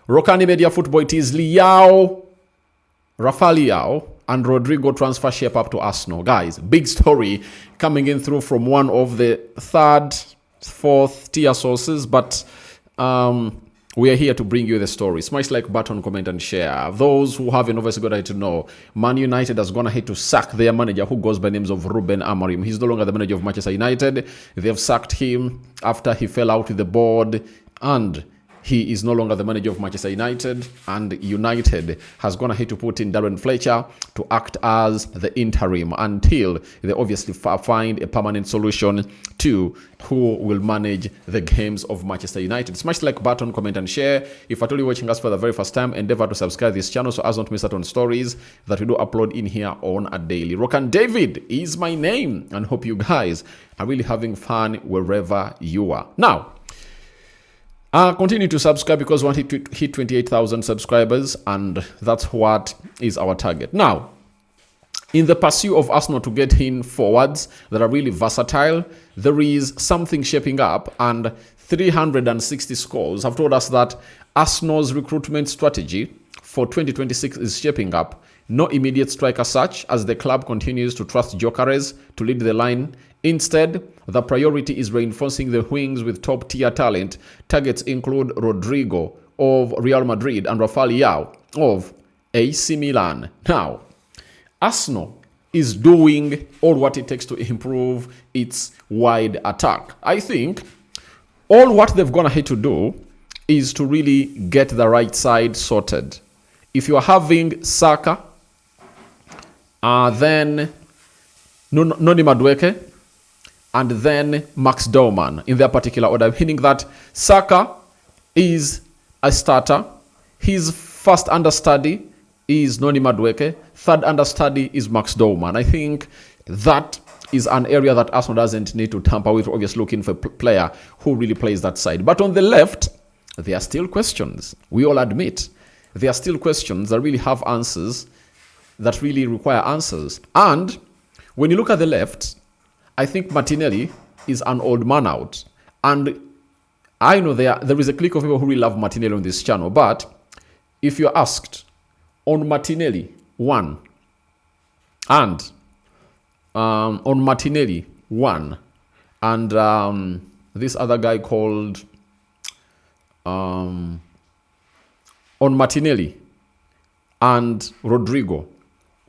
Rokani Media Football, it is Leao, Rafael, and Rodrygo transfer shape up to Arsenal. Guys, big story coming in through from one of the third, fourth tier sources, but we are here to bring you the story. Smash like button, comment, and share. Those who haven't obviously got to know, Man United has gone ahead to sack their manager who goes by names of Ruben Amorim. He's no longer the manager of Manchester United. They have sacked him after he fell out with the board, and he is no longer the manager of Manchester United, and United has gone ahead to put in Darren Fletcher to act as the interim until they obviously find a permanent solution to who will manage the games of Manchester United. Smash the like button, comment, and share. If at all you're watching us for the very first time, endeavor to subscribe this channel so as not to miss out on stories that we do upload in here on a daily. Rokani David is my name, and hope you guys are really having fun wherever you are. Now, continue to subscribe because we want to hit 28,000 subscribers, and that's what is our target. Now, in the pursuit of Arsenal to get in forwards that are really versatile, there is something shaping up, and 360 scores have told us that Arsenal's recruitment strategy for 2026 is shaping up. No immediate striker such as the club continues to trust Gyökeres to lead the line. Instead, the priority is reinforcing the wings with top-tier talent. Targets include Rodrygo of Real Madrid and Rafael Leao of AC Milan. Now, Arsenal is doing all what it takes to improve its wide attack. I think all what they've gone ahead to do is to really get the right side sorted. If you are having Saka, then Noni Madueke, and then Max Dorman in their particular order, meaning that Saka is a starter. His first understudy is Noni Madueke. Third understudy is Max Dorman. I think that is an area that Arsenal doesn't need to tamper with, obviously looking for a player who really plays that side. But on the left, there are still questions. We all admit there are still questions that really have answers, that really require answers. And when you look at the left, I think Martinelli is an old man out. And I know there is a clique of people who really love Martinelli on this channel. But if you're asked on Martinelli, one, and on Martinelli, one, and this other guy called on Martinelli and Rodrygo,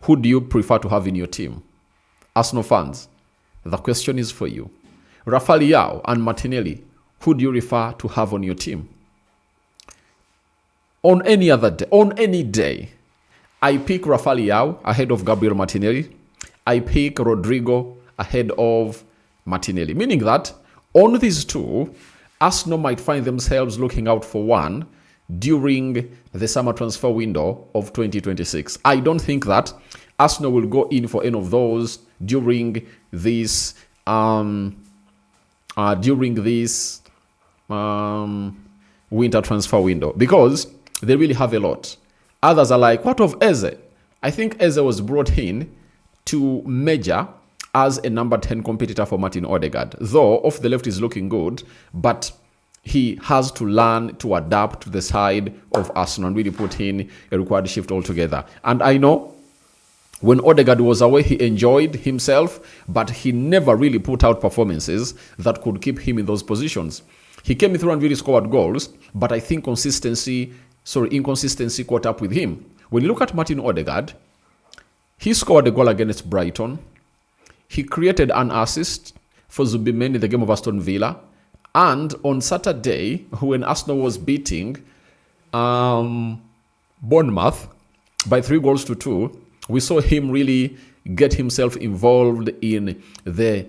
who do you prefer to have in your team? Arsenal fans, the question is for you. Rafael Leao and Martinelli, who do you prefer to have on your team? On any other day, on any day, I pick Rafael Leao ahead of Gabriel Martinelli. I pick Rodrygo ahead of Martinelli. Meaning that on these two, Arsenal might find themselves looking out for one during the summer transfer window of 2026. I don't think that Arsenal will go in for any of those during this winter transfer window, because they really have a lot. Others are like, what of Eze? I think Eze was brought in to measure as a number 10 competitor for Martin Odegaard. Though off the left is looking good, but he has to learn to adapt to the side of Arsenal and really put in a required shift altogether. And I know when Odegaard was away, he enjoyed himself, but he never really put out performances that could keep him in those positions. He came through and really scored goals, but I think inconsistency caught up with him. When you look at Martin Odegaard, he scored a goal against Brighton. He created an assist for Zubimendi in the game of Aston Villa. And on Saturday, when Arsenal was beating Bournemouth by 3-2, we saw him really get himself involved in the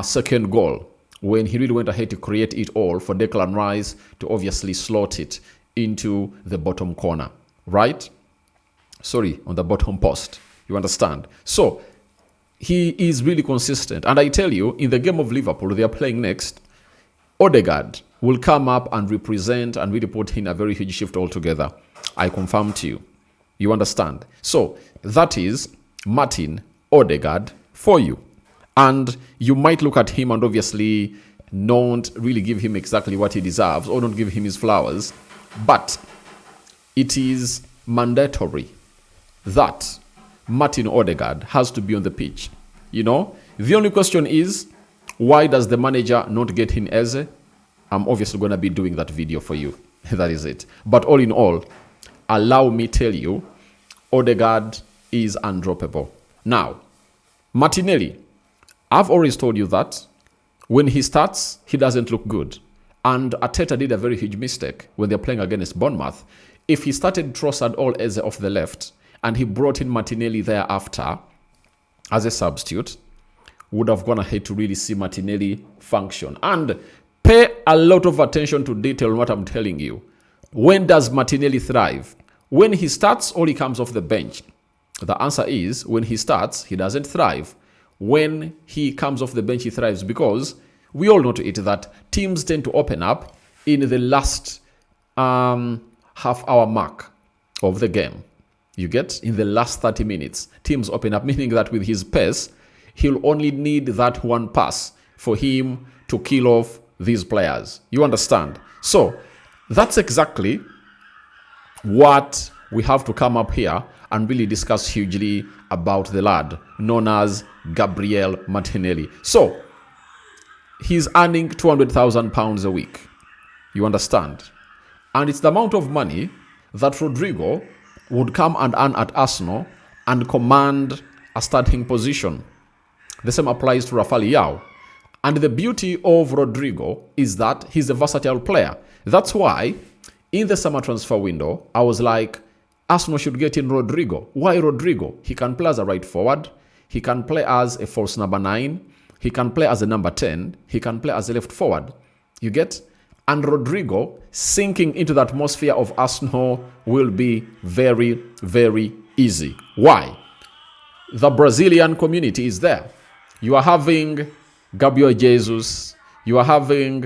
second goal, when he really went ahead to create it all for Declan Rice to obviously slot it into the bottom corner, right? Sorry, on the bottom post. You understand? So he is really consistent. And I tell you, in the game of Liverpool, they are playing next, Odegaard will come up and represent and really put in a very huge shift altogether. I confirm to you. You understand? So that is Martin Odegaard for you. And you might look at him and obviously not really give him exactly what he deserves or not give him his flowers. But it is mandatory that Martin Odegaard has to be on the pitch. You know, the only question is, why does the manager not get in Eze? I'm obviously going to be doing that video for you. That is it. But all in all, allow me tell you, Odegaard is undroppable. Now, Martinelli, I've always told you that when he starts, he doesn't look good. And Arteta did a very huge mistake when they're playing against Bournemouth. If he started Trossard or Eze off the left, and he brought in Martinelli thereafter as a substitute, would have gone ahead to really see Martinelli function. And pay a lot of attention to detail on what I'm telling you. When does Martinelli thrive? When he starts or he comes off the bench? The answer is, when he starts, he doesn't thrive. When he comes off the bench, he thrives, because we all know to it that teams tend to open up in the last half-hour mark of the game. You get? In the last 30 minutes, teams open up, meaning that with his pace, he'll only need that one pass for him to kill off these players. You understand? So, that's exactly what we have to come up here and really discuss hugely about the lad known as Gabriel Martinelli. So, he's earning £200,000 a week. You understand? And it's the amount of money that Rodrygo would come and earn at Arsenal and command a starting position. The same applies to Rafael Leao. And the beauty of Rodrygo is that he's a versatile player. That's why in the summer transfer window, I was like, Arsenal should get in Rodrygo. Why Rodrygo? He can play as a right forward. He can play as a false number 9. He can play as a number 10. He can play as a left forward. You get? And Rodrygo sinking into the atmosphere of Arsenal will be very, very easy. Why? The Brazilian community is there. You are having Gabriel Jesus. You are having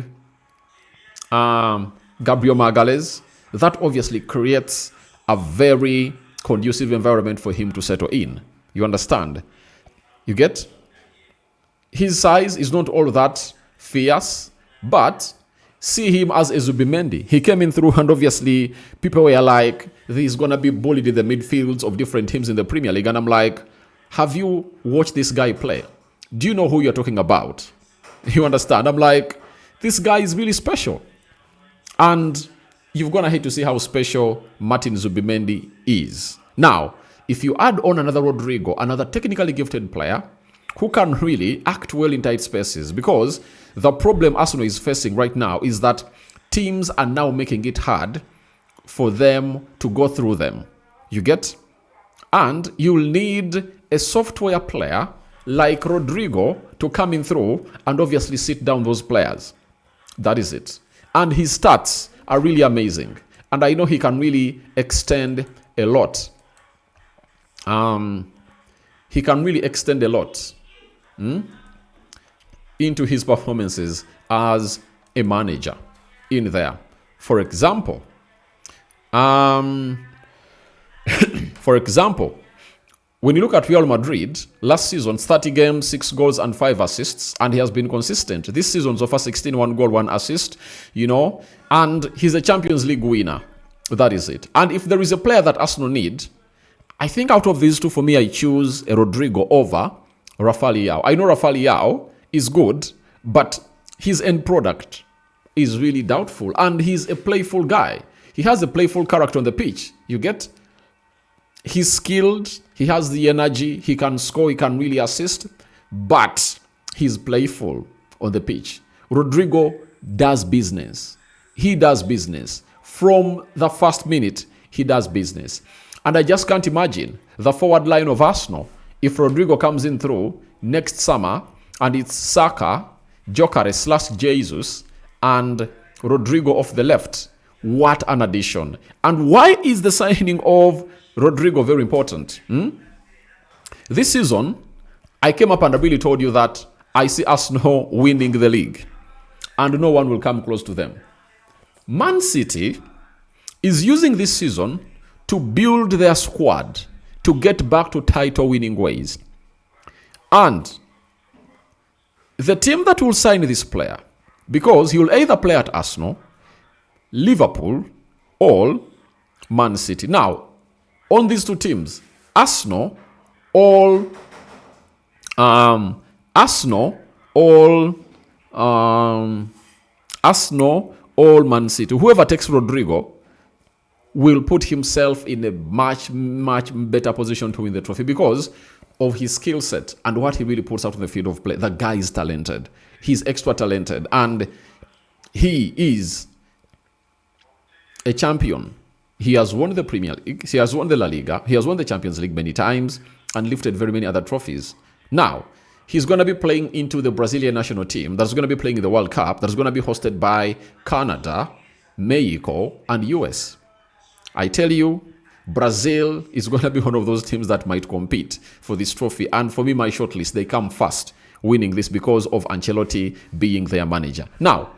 Gabriel Magalhães. That obviously creates a very conducive environment for him to settle in. You understand? You get? His size is not all that fierce, but see him as a Suitability. He came in through, and obviously people were like, he's going to be bullied in the midfields of different teams in the Premier League. And I'm like, have you watched this guy play? Do you know who you're talking about? You understand? I'm like, this guy is really special. And you've gone ahead to see how special Martin Zubimendi is. Now, if you add on another Rodrygo, another technically gifted player who can really act well in tight spaces, because the problem Arsenal is facing right now is that teams are now making it hard for them to go through them. You get? And you'll need a software player like Rodrygo to come in through and obviously sit down those players. That is it. And his stats are really amazing. And I know he can really extend a lot. He can really extend a lot into his performances as a manager in there. For example, when you look at Real Madrid, last season, 30 games, 6 goals and 5 assists, and he has been consistent. This season, so far, 16, 1 goal, 1 assist, you know, and he's a Champions League winner. That is it. And if there is a player that Arsenal need, I think out of these two, for me, I choose a Rodrygo over Rafael Leao. I know Rafael Leao is good, but his end product is really doubtful. And he's a playful guy. He has a playful character on the pitch. You get? He's skilled. He has the energy. He can score. He can really assist. But he's playful on the pitch. Rodrygo does business. He does business. From the first minute, he does business. And I just can't imagine the forward line of Arsenal if Rodrygo comes in through next summer and it's Saka, Gyökeres / Jesus, and Rodrygo off the left. What an addition. And why is the signing of Rodrygo very important? This season, I came up and I really told you that I see Arsenal winning the league. And no one will come close to them. Man City is using this season to build their squad to get back to title-winning ways. And the team that will sign this player, because he will either play at Arsenal, Liverpool, or Man City. Now, on these two teams, Arsenal, all, Arsenal, all Man City. Whoever takes Rodrygo will put himself in a much better position to win the trophy because of his skill set and what he really puts out on the field of play. The guy is talented. He's extra talented, and he is a champion. He has won the Premier League, he has won the La Liga, he has won the Champions League many times and lifted very many other trophies. Now, he's going to be playing into the Brazilian national team that's going to be playing in the World Cup that's going to be hosted by Canada, Mexico, and US. I tell you, Brazil is going to be one of those teams that might compete for this trophy. And for me, my shortlist, they come first winning this because of Ancelotti being their manager. Now,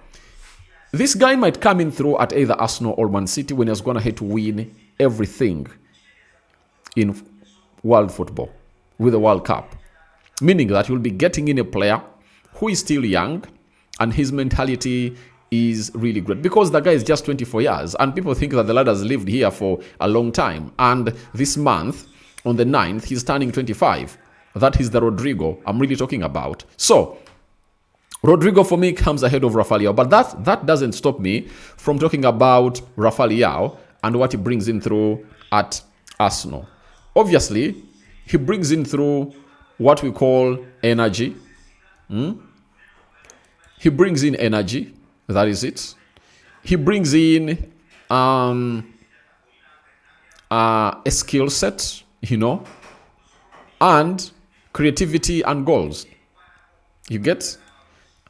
this guy might come in through at either Arsenal or Man City when he's going to have to win everything in world football with the World Cup. Meaning that you'll be getting in a player who is still young and his mentality is really great because the guy is just 24 years and people think that the lad has lived here for a long time. And this month, on the 9th, he's turning 25. That is the Rodrygo I'm really talking about. So, Rodrygo for me comes ahead of Rafael, but that doesn't stop me from talking about Rafael and what he brings in through at Arsenal. Obviously, he brings in through what we call energy. He brings in energy, that is it. He brings in a skill set, and creativity and goals. You get?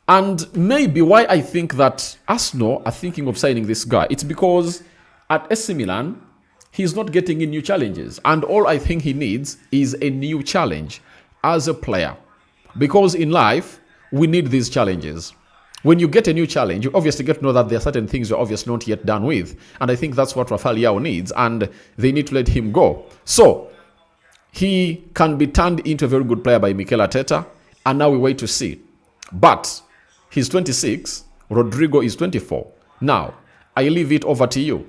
And maybe why I think that Arsenal are thinking of signing this guy, it's because at AC Milan, he's not getting in new challenges. And all I think he needs is a new challenge as a player. Because in life, we need these challenges. When you get a new challenge, you obviously get to know that there are certain things you're obviously not yet done with. And I think that's what Rafael needs. And they need to let him go. So, he can be turned into a very good player by Mikel Arteta. And now we wait to see. But he's 26. Rodrygo is 24. Now, I leave it over to you.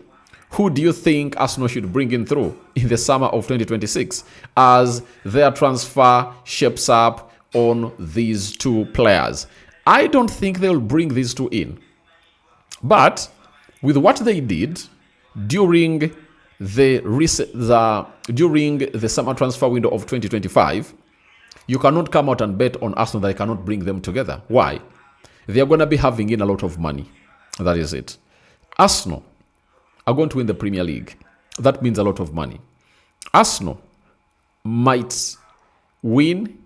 Who do you think Arsenal should bring in through in the summer of 2026 as their transfer shapes up on these two players? I don't think they'll bring these two in. But with what they did during the summer transfer window of 2025, you cannot come out and bet on Arsenal that they cannot bring them together. Why? They are going to be having in a lot of money. That is it. Arsenal are going to win the Premier League. That means a lot of money. Arsenal might win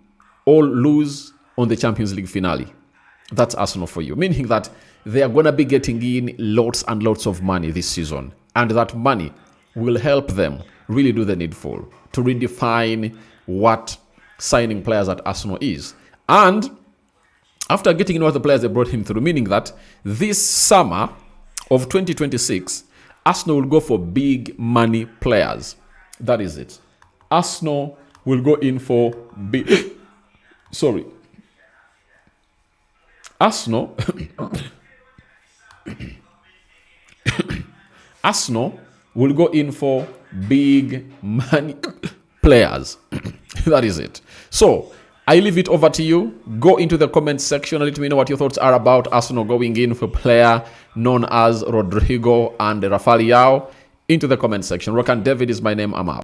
or lose on the Champions League finale. That's Arsenal for you. Meaning that they are going to be getting in lots and lots of money this season. And that money will help them really do the needful to redefine what signing players at Arsenal is. And after getting in what the players they brought him through, meaning that this summer of 2026, Arsenal will go for big money players. That is it. Arsenal will go in for big... Sorry. Arsenal... Arsenal will go in for big money players. That is it. So, I leave it over to you. Go into the comment section and let me know what your thoughts are about Arsenal going in for a player known as Rodrygo and Rafael. Into the comment section. Rokani David is my name. I'm out.